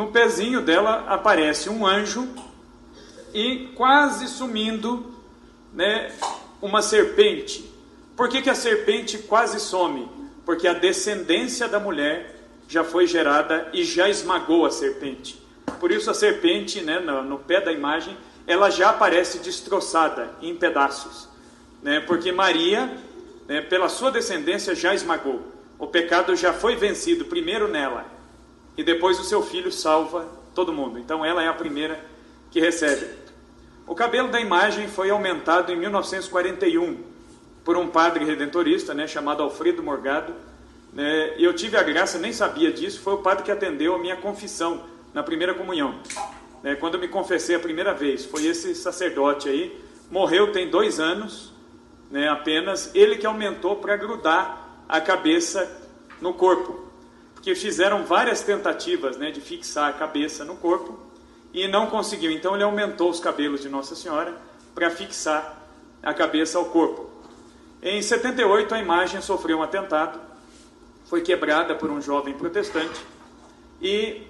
no pezinho dela aparece um anjo e quase sumindo, né, uma serpente. Por que a serpente quase some? Porque a descendência da mulher já foi gerada e já esmagou a serpente. Por isso a serpente, né, no pé da imagem, ela já aparece destroçada em pedaços, né, porque Maria, né, pela sua descendência já esmagou. O pecado já foi vencido primeiro nela, e depois o seu filho salva todo mundo. Então ela é a primeira que recebe. O cabelo da imagem foi aumentado em 1941 por um padre redentorista, né, chamado Alfredo Morgado. Né, e eu tive a graça, nem sabia disso, foi o padre que atendeu a minha confissão na primeira comunhão. Né, quando eu me confessei a primeira vez, foi esse sacerdote aí, morreu tem 2 anos, né, apenas, ele que aumentou para grudar a cabeça no corpo. Porque fizeram várias tentativas, né, de fixar a cabeça no corpo e não conseguiu. Então ele aumentou os cabelos de Nossa Senhora para fixar a cabeça ao corpo. Em 78 a imagem sofreu um atentado, foi quebrada por um jovem protestante e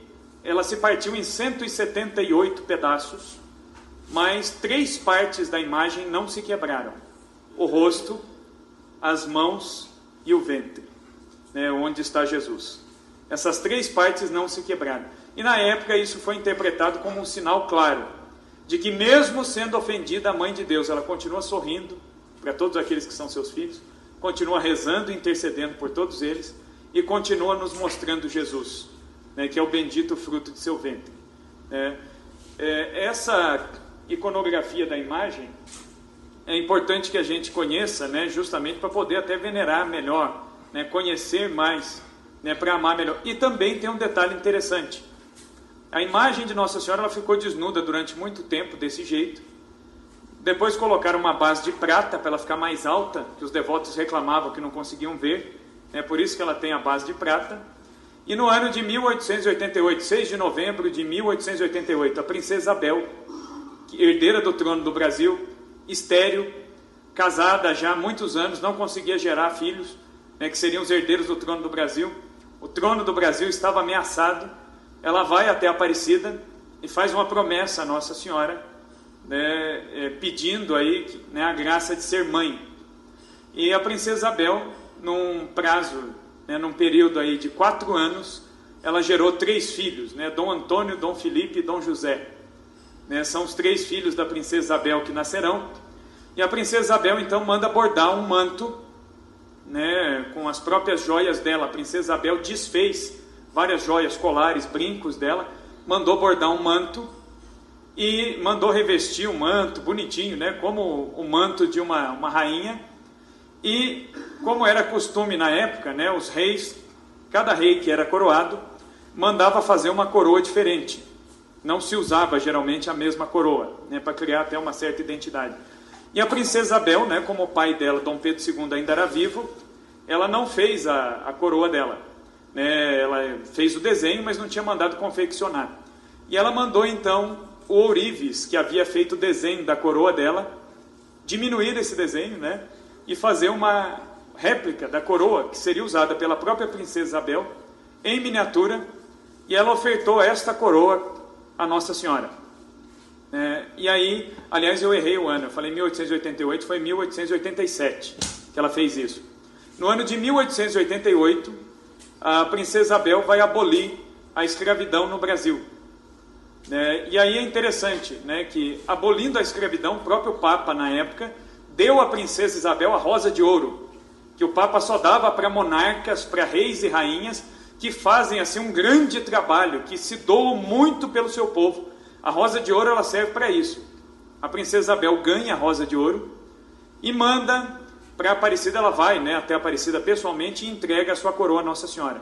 ela se partiu em 178 pedaços, mas 3 partes da imagem não se quebraram: o rosto, as mãos e o ventre, né, onde está Jesus. Essas 3 partes não se quebraram. E na época isso foi interpretado como um sinal claro de que, mesmo sendo ofendida a Mãe de Deus, ela continua sorrindo para todos aqueles que são seus filhos, continua rezando e intercedendo por todos eles e continua nos mostrando Jesus, né, que é o bendito fruto de seu ventre. Essa iconografia da imagem é importante que a gente conheça, né, justamente para poder até venerar melhor, né, conhecer mais, né, para amar melhor. E também tem um detalhe interessante: a imagem de Nossa Senhora, ela ficou desnuda durante muito tempo desse jeito. Depois colocaram uma base de prata para ela ficar mais alta, que os devotos reclamavam que não conseguiam ver, né, por isso que ela tem a base de prata. E no ano de 1888, 6 de novembro de 1888, a princesa Isabel, herdeira do trono do Brasil, estéril, casada já há muitos anos, não conseguia gerar filhos, né, que seriam os herdeiros do trono do Brasil. O trono do Brasil estava ameaçado. Ela vai até Aparecida e faz uma promessa a Nossa Senhora, né, pedindo aí, né, a graça de ser mãe. E a princesa Isabel, num prazo, né, num período aí de 4 anos, ela gerou 3 filhos, né, Dom Antônio, Dom Felipe e Dom José. Né, são os 3 filhos da princesa Isabel que nascerão. E a princesa Isabel então manda bordar um manto, né, com as próprias joias dela. A princesa Isabel desfez várias joias, colares, brincos dela, mandou bordar um manto e mandou revestir um manto bonitinho, né, como o manto de uma rainha. E como era costume na época, né, os reis, cada rei que era coroado, mandava fazer uma coroa diferente. Não se usava geralmente a mesma coroa, né, para criar até uma certa identidade. E a princesa Isabel, né, como o pai dela, Dom Pedro II, ainda era vivo, ela não fez a coroa dela. Né, ela fez o desenho, mas não tinha mandado confeccionar. E ela mandou então o ourives, que havia feito o desenho da coroa dela, diminuir esse desenho, né, e fazer uma réplica da coroa, que seria usada pela própria princesa Isabel, em miniatura, e ela ofertou esta coroa a Nossa Senhora. E aí, aliás, eu errei o ano, eu falei 1888, foi 1887 que ela fez isso. No ano de 1888, a princesa Isabel vai abolir a escravidão no Brasil. E aí é interessante, né, que abolindo a escravidão, o próprio Papa, na época, deu à princesa Isabel a Rosa de Ouro, que o Papa só dava para monarcas, para reis e rainhas, que fazem assim um grande trabalho, que se doam muito pelo seu povo. A Rosa de Ouro, ela serve para isso. A princesa Isabel ganha a Rosa de Ouro e manda para Aparecida. Ela vai, né, até Aparecida pessoalmente e entrega a sua coroa a Nossa Senhora.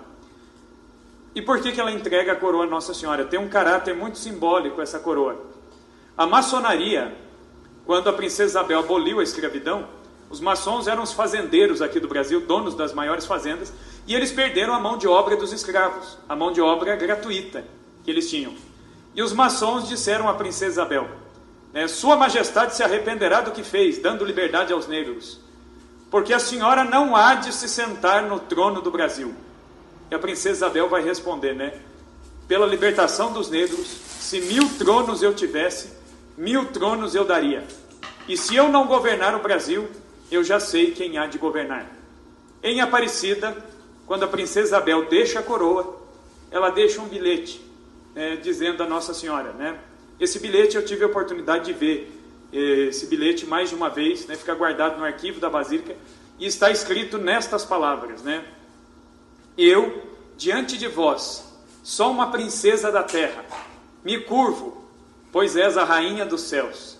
E por que ela entrega a coroa a Nossa Senhora? Tem um caráter muito simbólico essa coroa. A maçonaria, quando a princesa Isabel aboliu a escravidão, os maçons eram os fazendeiros aqui do Brasil, donos das maiores fazendas, e eles perderam a mão de obra dos escravos, a mão de obra gratuita que eles tinham. E os maçons disseram à princesa Isabel, Sua Majestade se arrependerá do que fez, dando liberdade aos negros, porque a senhora não há de se sentar no trono do Brasil. E a princesa Isabel vai responder, pela libertação dos negros, se 1000 tronos eu tivesse, 1000 tronos eu daria. E se eu não governar o Brasil, eu já sei quem há de governar. Em Aparecida, quando a princesa Isabel deixa a coroa, ela deixa um bilhete, dizendo a Nossa Senhora, né? Esse bilhete eu tive a oportunidade de ver, esse bilhete mais de uma vez, né? Fica guardado no arquivo da Basílica, e está escrito nestas palavras, né? Eu, diante de vós, só uma princesa da terra, me curvo, pois és a rainha dos céus,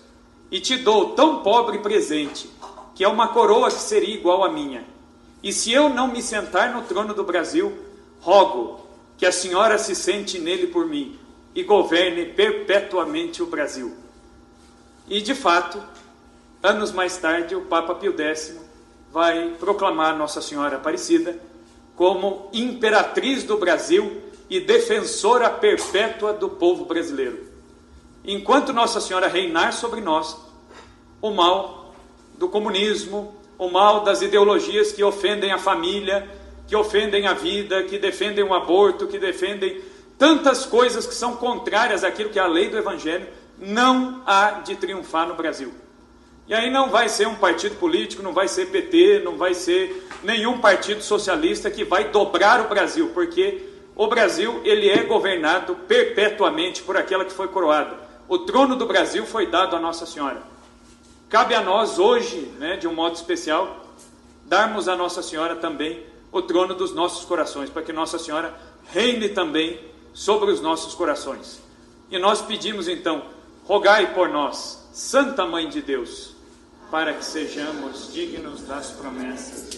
e te dou tão pobre presente, que é uma coroa que seria igual à minha. E se eu não me sentar no trono do Brasil, rogo que a senhora se sente nele por mim, e governe perpetuamente o Brasil. E de fato, anos mais tarde, o Papa Pio X vai proclamar Nossa Senhora Aparecida como imperatriz do Brasil e defensora perpétua do povo brasileiro. Enquanto Nossa Senhora reinar sobre nós, o mal do comunismo, o mal das ideologias que ofendem a família, que ofendem a vida, que defendem o aborto, que defendem tantas coisas que são contrárias àquilo que é a lei do Evangelho, não há de triunfar no Brasil. E aí não vai ser um partido político, não vai ser PT, não vai ser nenhum partido socialista que vai dobrar o Brasil, porque o Brasil, ele é governado perpetuamente por aquela que foi coroada. O trono do Brasil foi dado a Nossa Senhora. Cabe a nós hoje, né, de um modo especial, darmos a Nossa Senhora também o trono dos nossos corações, para que Nossa Senhora reine também sobre os nossos corações. E nós pedimos então, rogai por nós, Santa Mãe de Deus, para que sejamos dignos das promessas.